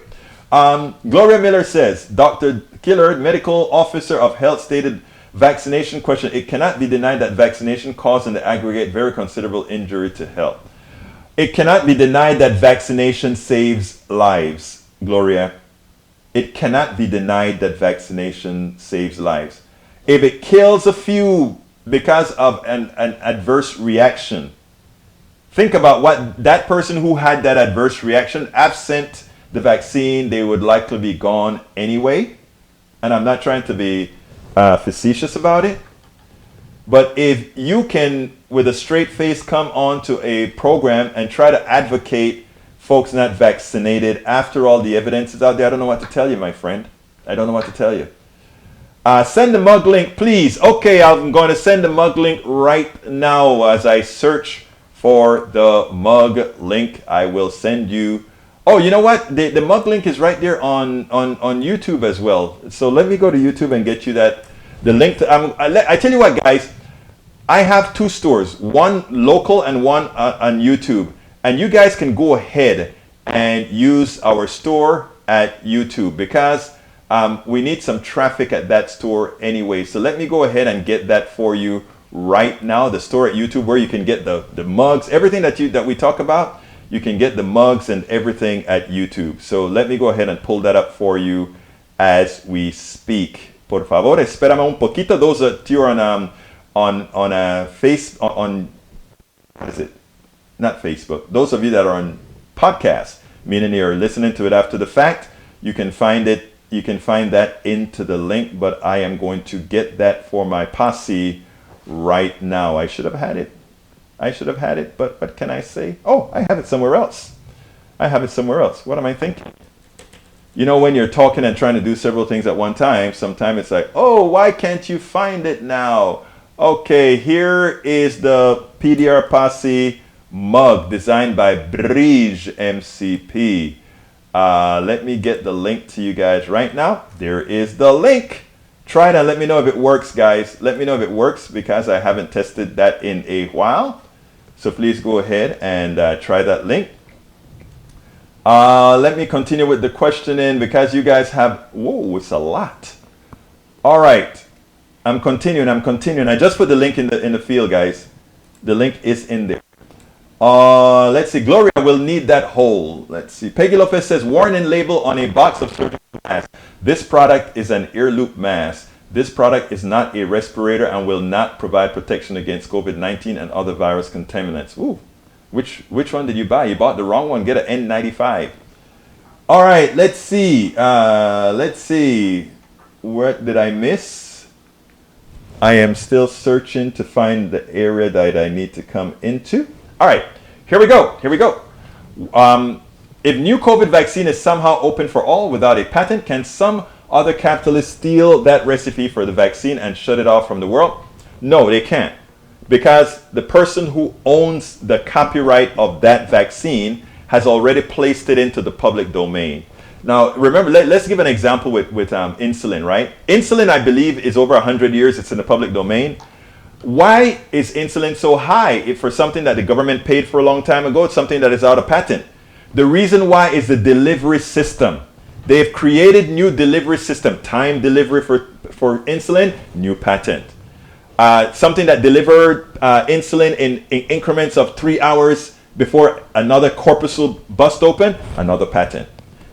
Gloria Miller says, Dr. Killard, medical officer of health, stated Vaccination question. It cannot be denied that vaccination caused in the aggregate very considerable injury to health. It cannot be denied that vaccination saves lives, Gloria. It cannot be denied that vaccination saves lives. If it kills a few because of an adverse reaction, think about what that person who had that adverse reaction, absent the vaccine, they would likely be gone anyway. And I'm not trying to be facetious about it. But if you can, with a straight face, come on to a program and try to advocate folks not vaccinated after all the evidence is out there, I don't know what to tell you, my friend. I don't know what to tell you. Send the mug link, please. Okay, I'm going to send the mug link right now. As I search for the mug link, I will send you. Oh, you know what? The mug link is right there on YouTube as well. So let me go to YouTube and get you the link. I tell you what, guys. I have two stores, one local and one on YouTube. And you guys can go ahead and use our store at YouTube because we need some traffic at that store anyway. So let me go ahead and get that for you right now. The store at YouTube where you can get the mugs, everything that we talk about. You can get the mugs and everything at YouTube. So let me go ahead and pull that up for you as we speak. Por favor, espérame un poquito. Those that you're on what is it? Not Facebook. Those of you that are on podcast, meaning you're listening to it after the fact, you can find it. You can find that into the link, but I am going to get that for my posse right now. I should have had it. But what can I say? Oh, I have it somewhere else. What am I thinking? You know, when you're talking and trying to do several things at one time, sometimes it's like, oh, why can't you find it now? Okay, here is the PDR Posse mug designed by Bridge MCP. Let me get the link to you guys right now. There is the link. Try it and let me know if it works, guys. Let me know if it works because I haven't tested that in a while. So please go ahead and try that link. Let me continue with the questioning because you guys have, whoa, it's a lot. All right. I'm continuing. I just put the link in the field, guys. The link is in there. Let's see. Gloria will need that hole. Let's see. Peggy Lopez says, warning label on a box of surgical masks. This product is an ear loop mask. This product is not a respirator and will not provide protection against COVID-19 and other virus contaminants. Ooh. Which one did you buy? You bought the wrong one. Get an N95. All right. Let's see. What did I miss? I am still searching to find the area that I need to come into. All right, here we go. If new COVID vaccine is somehow open for all without a patent, can some other capitalist steal that recipe for the vaccine and shut it off from the world? No, they can't. Because the person who owns the copyright of that vaccine has already placed it into the public domain. Now, remember, let's give an example with insulin, right? Insulin, I believe, is over 100 years. It's in the public domain. Why is insulin so high? If for something that the government paid for a long time ago, it's something that is out of patent. The reason why is the delivery system. They've created new delivery system, time delivery for insulin, new patent. Something that delivered insulin in increments of 3 hours before another corpuscle bust open, another patent.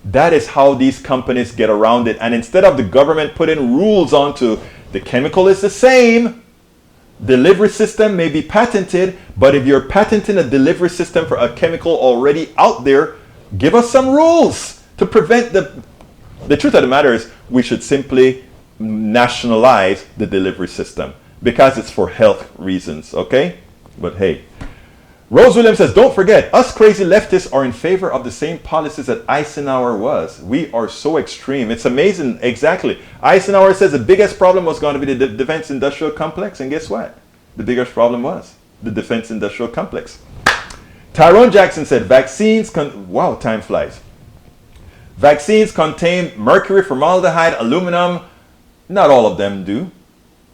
That is how these companies get around it. And instead of the government putting rules onto the chemical is the same, delivery system may be patented, but if you're patenting a delivery system for a chemical already out there, give us some rules to prevent the truth of the matter is we should simply nationalize the delivery system because it's for health reasons, okay? But hey. Rose Williams says, don't forget, us crazy leftists are in favor of the same policies that Eisenhower was. We are so extreme. It's amazing. Exactly. Eisenhower says the biggest problem was going to be the defense industrial complex. And guess what? The biggest problem was the defense industrial complex. Tyrone Jackson said, vaccines, wow, time flies. Vaccines contain mercury, formaldehyde, aluminum. Not all of them do.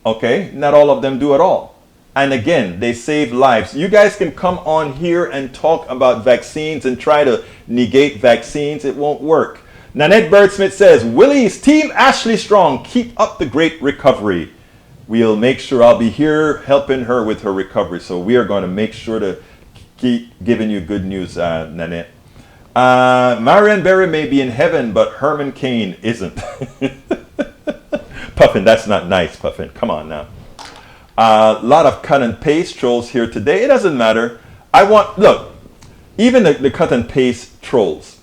Okay? Not all of them do at all. And again, they save lives. You guys can come on here and talk about vaccines and try to negate vaccines. It won't work. Nanette Birdsmith says, Willie's Team Ashley Strong, keep up the great recovery. We'll make sure I'll be here helping her with her recovery. So we are going to make sure to keep giving you good news, Nanette. Marianne Berry may be in heaven, but Herman Cain isn't. Puffin, that's not nice, Puffin. Come on now. A lot of cut and paste trolls here today. It doesn't matter. Look, even the cut and paste trolls,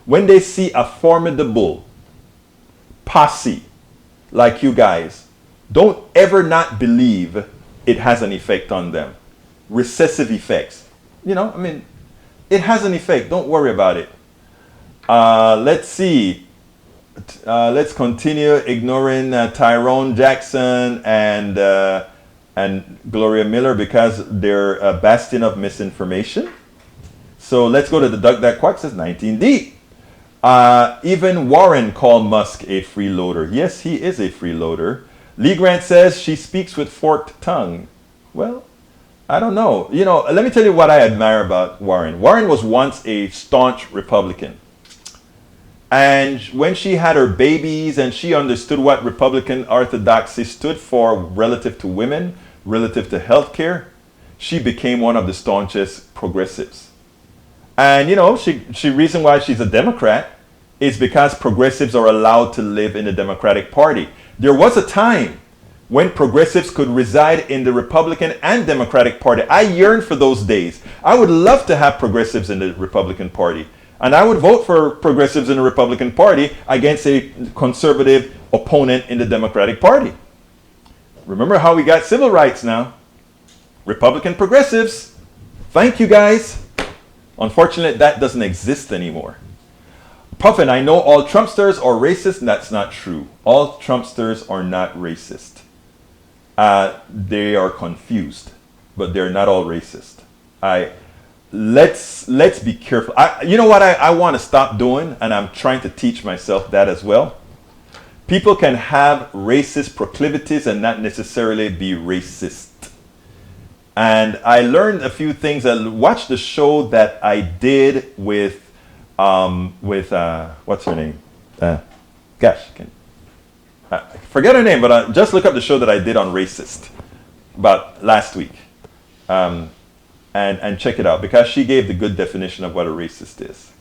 when they see a formidable posse like you guys, don't ever not believe it has an effect on them. Recessive effects. You know, I mean, it has an effect. Don't worry about it. Let's see. Let's continue ignoring Tyrone Jackson and Gloria Miller because they're a bastion of misinformation. So let's go to the Duck That Quack says 19D. Even Warren called Musk a freeloader. Yes, he is a freeloader. Lee Grant says she speaks with forked tongue. Well, I don't know. You know, let me tell you what I admire about Warren. Warren was once a staunch Republican. And when she had her babies and she understood what Republican orthodoxy stood for relative to women, relative to healthcare, she became one of the staunchest progressives. And, you know, she reason why she's a Democrat is because progressives are allowed to live in the Democratic Party. There was a time when progressives could reside in the Republican and Democratic Party. I yearn for those days. I would love to have progressives in the Republican Party. And I would vote for progressives in the Republican Party against a conservative opponent in the Democratic Party. Remember how we got civil rights now. Republican progressives. Thank you, guys. Unfortunately, that doesn't exist anymore. Puffin, I know all Trumpsters are racist. That's not true. All Trumpsters are not racist. They are confused, but they're not all racist. Let's be careful. You know what I want to stop doing, and I'm trying to teach myself that as well. People can have racist proclivities and not necessarily be racist. And I learned a few things. I watched the show that I did with what's her name? Forget her name, but just look up the show that I did on racist about last week. And check it out because she gave the good definition of what a racist is.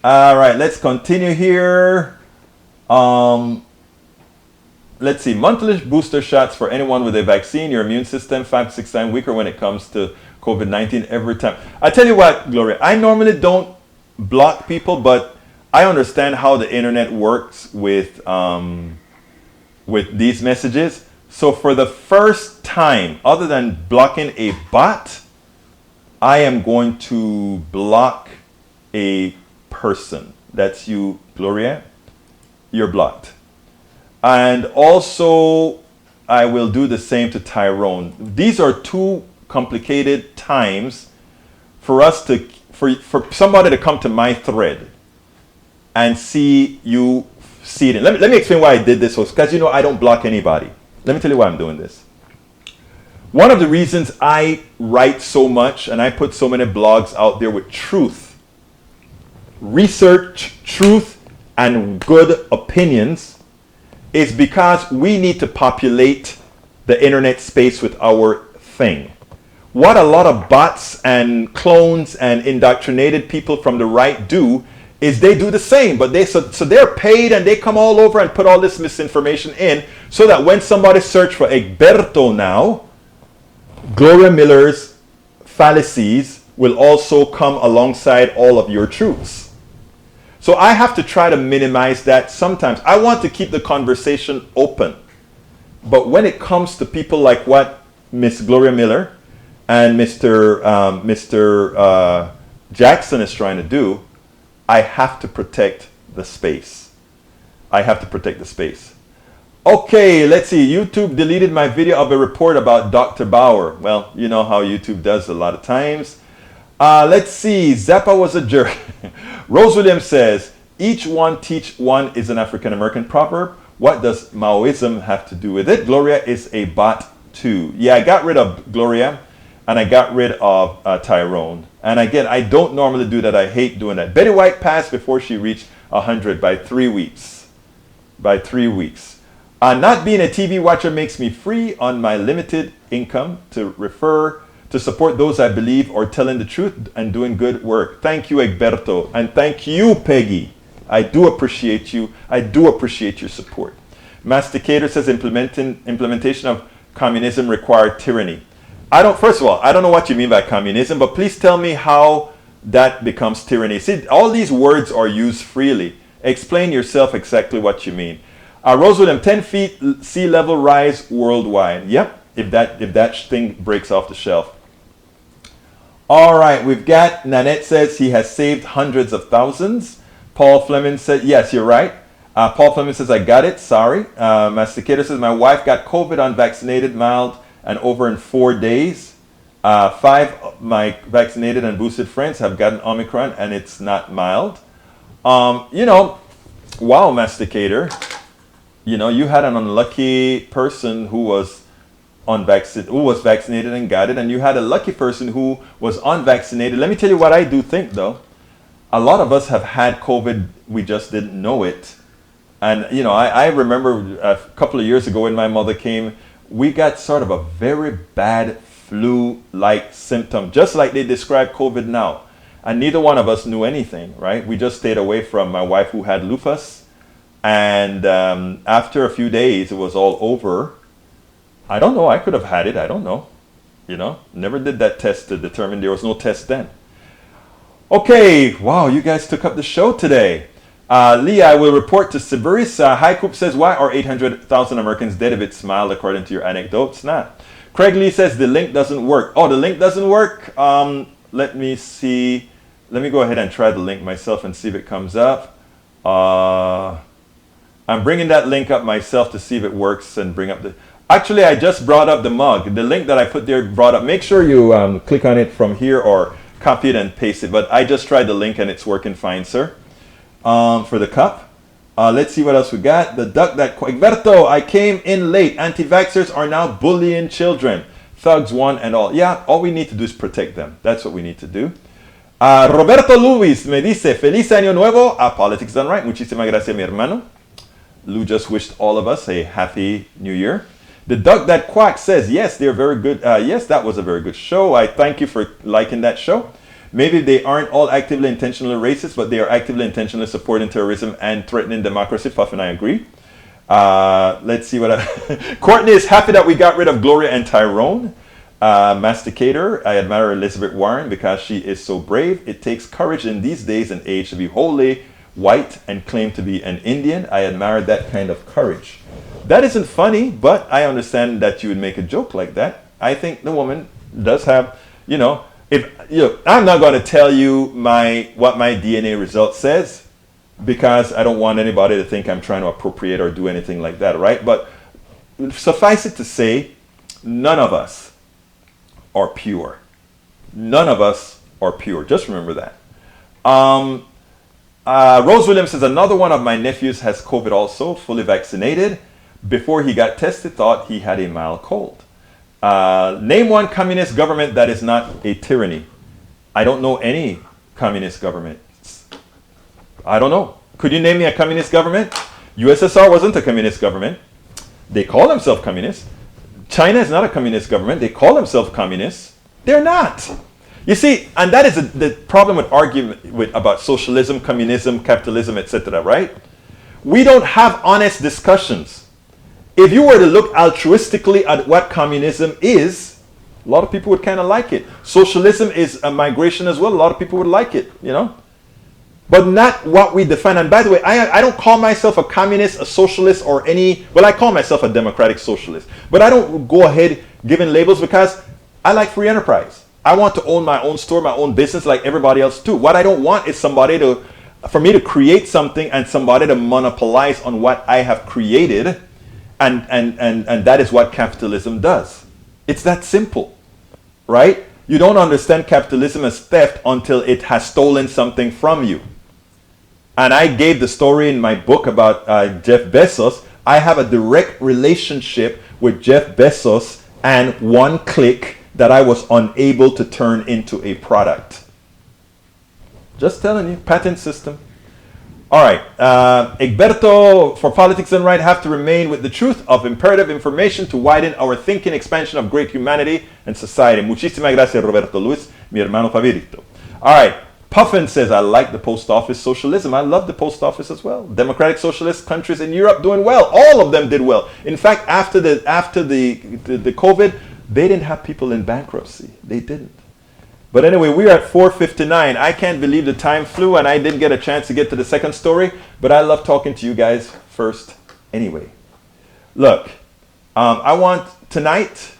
All right, let's continue here. Let's see. Monthly booster shots for anyone with a vaccine. Your immune system 5 to 6 times weaker when it comes to COVID-19 every time. I tell you what, Gloria, I normally don't block people, but I understand how the internet works with these messages. So for the first time, other than blocking a bot, I am going to block a person. That's you, Gloria. You're blocked. And also, I will do the same to Tyrone. These are two complicated times for us to, for somebody to come to my thread and see you see it. Let me explain why I did this, because you know I don't block anybody. Let me tell you why I'm doing this. One of the reasons I write so much and I put so many blogs out there with truth, research, truth, and good opinions is because we need to populate the internet space with our thing. What a lot of bots and clones and indoctrinated people from the right do is they do the same, but so they're paid and they come all over and put all this misinformation in so that when somebody search for Egberto now, Gloria Miller's fallacies will also come alongside all of your truths. So I have to try to minimize that sometimes. I want to keep the conversation open. But when it comes to people like what Miss Gloria Miller and Mr. Jackson is trying to do, I have to protect the space. I have to protect the space. Okay, let's see. YouTube deleted my video of a report about Dr. Bauer. Well, you know how YouTube does a lot of times. Let's see. Zappa was a jerk. Rose Williams says, each one teach one is an African-American proverb. What does Maoism have to do with it? Gloria is a bot too. Yeah, I got rid of Gloria and I got rid of Tyrone. And again, I don't normally do that. I hate doing that. Betty White passed before she reached 100 by 3 weeks. By 3 weeks. Not being a TV watcher makes me free on my limited income to support those I believe or telling the truth and doing good work. Thank you, Egberto. And thank you, Peggy. I do appreciate you. I do appreciate your support. Masticator says implementation of communism required tyranny. First of all, I don't know what you mean by communism, but please tell me how that becomes tyranny. See, all these words are used freely. Explain yourself exactly what you mean. Rose William, 10 feet sea level rise worldwide. Yep, if that thing breaks off the shelf. All right, we've got, Nanette says he has saved hundreds of thousands. Paul Fleming said, yes, you're right. Paul Fleming says, I got it, sorry. Masticator says, my wife got COVID unvaccinated, mild, and over in 4 days. 5 of my vaccinated and boosted friends have gotten Omicron, and it's not mild. Wow, Masticator. You had an unlucky person who was vaccinated and got it, and you had a lucky person who was unvaccinated. Let me tell you what I do think, though. A lot of us have had COVID, we just didn't know it. And, I remember a couple of years ago when my mother came, we got sort of a very bad flu-like symptom, just like they describe COVID now. And neither one of us knew anything, right? We just stayed away from my wife who had lupus. And after a few days, it was all over. I don't know. I could have had it. I don't know. Never did that test to determine. There was no test then. Okay. Wow. You guys took up the show today. Leah, I will report to Sibiris. Haikup says, why are 800,000 Americans dead if it's mild according to your anecdotes? Not. Craig Lee says the link doesn't work. Oh, the link doesn't work? Let me see. Let me go ahead and try the link myself and see if it comes up. I'm bringing that link up myself to see if it works and bring up the... Actually, I just brought up the mug. The link that I put there brought up. Make sure you click on it from here or copy it and paste it. But I just tried the link and it's working fine, sir. For the cup. Let's see what else we got. The duck that... Egberto, I came in late. Anti-vaxxers are now bullying children. Thugs won and all. Yeah, all we need to do is protect them. That's what we need to do. Roberto Luis me dice, Feliz Año Nuevo a Politics Done Right. Muchísimas gracias, mi hermano. Lou just wished all of us a happy new year. The duck that quacks says, yes, they're very good. Yes, that was a very good show. I thank you for liking that show. Maybe they aren't all actively intentionally racist, but they are actively intentionally supporting terrorism and threatening democracy. Puff and I agree. Let's see what Courtney is happy that we got rid of Gloria and Tyrone. Masticator, I admire Elizabeth Warren because she is so brave. It takes courage in these days and age to be wholly white and claim to be an Indian. I admire that kind of courage. That isn't funny, but I understand that you would make a joke like that. I think the woman does have, I'm not going to tell you what my DNA result says because I don't want anybody to think I'm trying to appropriate or do anything like that, right? But suffice it to say, none of us are pure. None of us are pure. Just remember that. Rose Williams says, another one of my nephews has COVID also, fully vaccinated. Before he got tested, thought he had a mild cold. Name one communist government that is not a tyranny. I don't know any communist governments. I don't know. Could you name me a communist government? USSR wasn't a communist government. They call themselves communists. China is not a communist government. They call themselves communists. They're not. You see, and that is the problem with argument about socialism, communism, capitalism, etc., right? We don't have honest discussions. If you were to look altruistically at what communism is, a lot of people would kind of like it. Socialism is a migration as well. A lot of people would like it, But not what we define. And by the way, I don't call myself a communist, a socialist, or I call myself a democratic socialist. But I don't go ahead giving labels because I like free enterprise. I want to own my own store, my own business like everybody else too. What I don't want is for me to create something and somebody to monopolize on what I have created. And that is what capitalism does. It's that simple, right? You don't understand capitalism as theft until it has stolen something from you. And I gave the story in my book about Jeff Bezos. I have a direct relationship with Jeff Bezos and one click that I was unable to turn into a product. Just telling you, patent system. All right. Egberto, for Politics Done Right, have to remain with the truth of imperative information to widen our thinking, expansion of great humanity and society. Muchísimas gracias, Roberto Luis, mi hermano favorito. All right. Puffin says, I like the post office socialism. I love the post office as well. Democratic socialist countries in Europe doing well. All of them did well. In fact, after the COVID, they didn't have people in bankruptcy. They didn't. But anyway, we're at 4:59. I can't believe the time flew and I didn't get a chance to get to the second story, but I love talking to you guys first anyway. Look, I want tonight,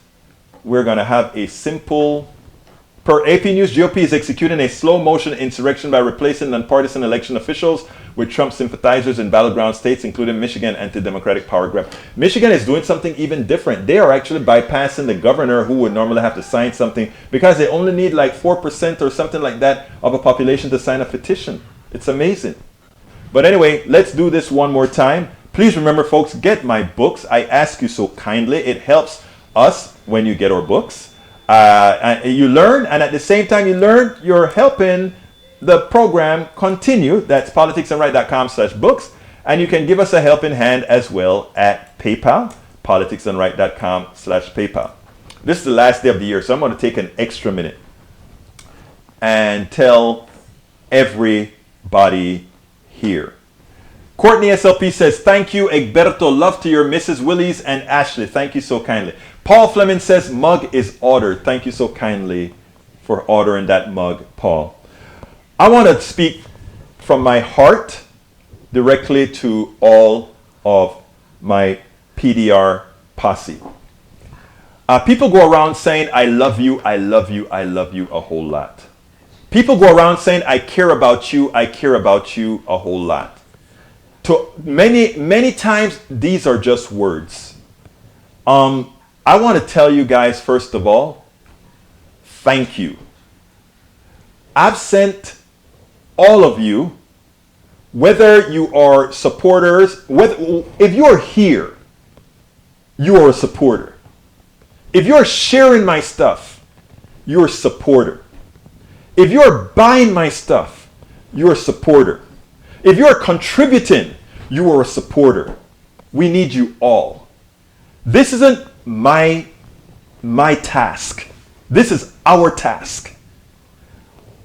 we're going to have a simple, per AP News, GOP is executing a slow motion insurrection by replacing nonpartisan election officials with Trump sympathizers in battleground states, including Michigan, anti-democratic power grab. Michigan is doing something even different. They are actually bypassing the governor who would normally have to sign something because they only need like 4% or something like that of a population to sign a petition. It's amazing. But anyway, let's do this one more time. Please remember, folks, get my books. I ask you so kindly. It helps us when you get our books. And you learn, and at the same time you learn, you're helping the program continue. That's politicsdoneright.com/books, and you can give us a helping hand as well at PayPal, politicsdoneright.com/PayPal. This is the last day of the year, so I'm going to take an extra minute and tell everybody here. Courtney SLP says, thank you, Egberto. Love to your Mrs. Willies and Ashley. Thank you so kindly. Paul Fleming says, mug is ordered. Thank you so kindly for ordering that mug, Paul. I want to speak from my heart directly to all of my PDR posse. People go around saying, I love you, I love you, I love you a whole lot. People go around saying, I care about you a whole lot. To many times, these are just words. I want to tell you guys, first of all, thank you. I've sent all of you, whether you are supporters, if you're here, you are a supporter. If you're sharing my stuff, you're a supporter. If you're buying my stuff, you're a supporter. If you're contributing, you are a supporter. We need you all. This isn't my task. This is our task.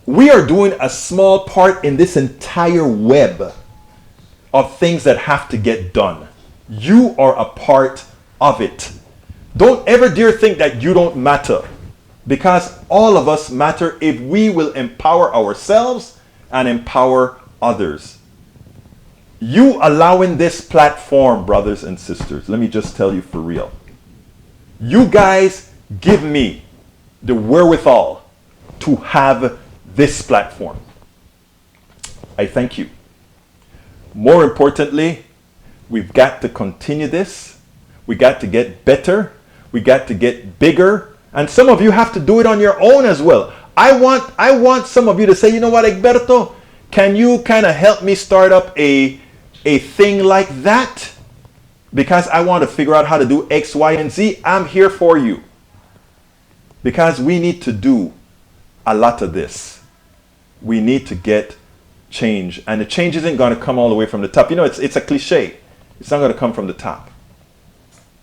We are doing a small part in this entire web of things that have to get done. You are a part of it. Don't ever dare think that you don't matter, because all of us matter if we will empower ourselves and empower others. You allowing this platform, brothers and sisters, let me just tell you for real. You guys give me the wherewithal to have this platform. I thank you. More importantly, we've got to continue this. We got to get better. We got to get bigger. And some of you have to do it on your own as well. I want some of you to say, you know what, Egberto, can you kind of help me start up a thing like that? Because I want to figure out how to do X, Y, and Z. I'm here for you. Because we need to do a lot of this. We need to get change. And the change isn't going to come all the way from the top. You know, it's a cliche. It's not going to come from the top.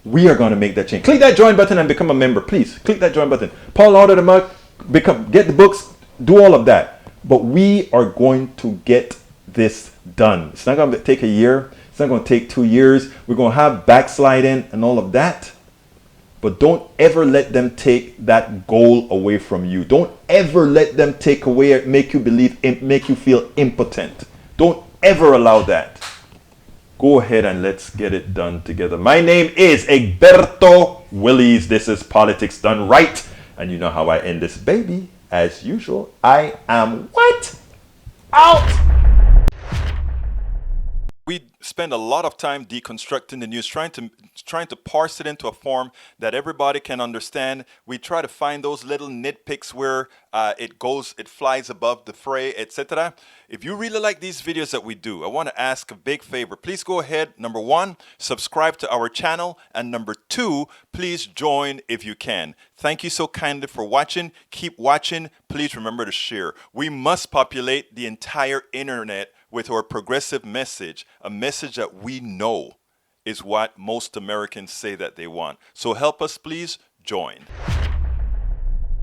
We are going to make that change. Click that join button and become a member. Please, click that join button. Paul, order the mug, get the books, do all of that. But we are going to get this done. It's not going to take a year. It's not going to take 2 years. We're going to have backsliding and all of that. But don't ever let them take that goal away from you. Don't ever let them take away, make you feel impotent. Don't ever allow that. Go ahead and let's get it done together. My name is Egberto Willies. This is Politics Done Right. And you know how I end this baby. As usual, I am what? Out! We spend a lot of time deconstructing the news, trying to parse it into a form that everybody can understand. We try to find those little nitpicks where it flies above the fray, etc. If you really like these videos that we do, I want to ask a big favor. Please go ahead, number 1, subscribe to our channel, and number 2, please join if you can. Thank you so kindly for watching. Keep watching. Please remember to share. We must populate the entire internet with our progressive message, a message that we know is what most Americans say that they want. So help us, please join.